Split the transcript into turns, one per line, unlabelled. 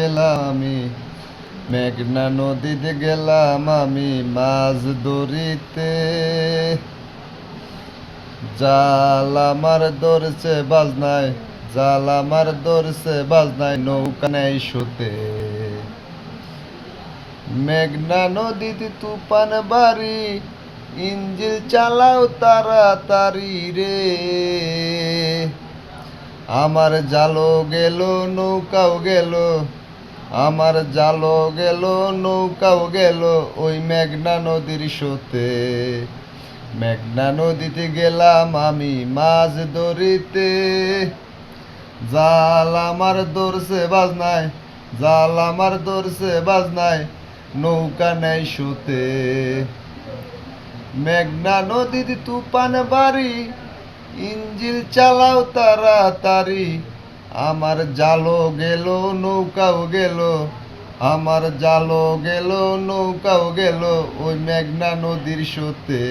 গেলাম আমি, মেঘনা নদীতে গেলাম আমি মাছ ধরিতে। জাল আমার ধরছে বাজনায়, জাল আমার ধরছে বাজনায়, নৌকা নেই শুতে। মেঘনা নদীতে তুফান বাড়ি, ইঞ্জিল চালাও তাড়াতাড়ি রে। আমার জালও গেল নৌকাও গেল, আমার জালও গেল নৌকাও গেল ওই মেঘনা নদীর স্রোতে। মেঘনা নদীতে গেলাম আমি মাছ ধরিতে। জাল আমার ধরছে বাজনায়, জাল আমার ধরছে বাজনায়, নৌকা নেই শুতে। মেঘনা নদীর তুফান বাড়ি, ইঞ্জিল চালাও তাড়াতাড়ি। আমার জালও গেল নৌকাও গেল, আমার জালও গেল নৌকাও গেল ওই মেঘনা নদীর স্রোতে।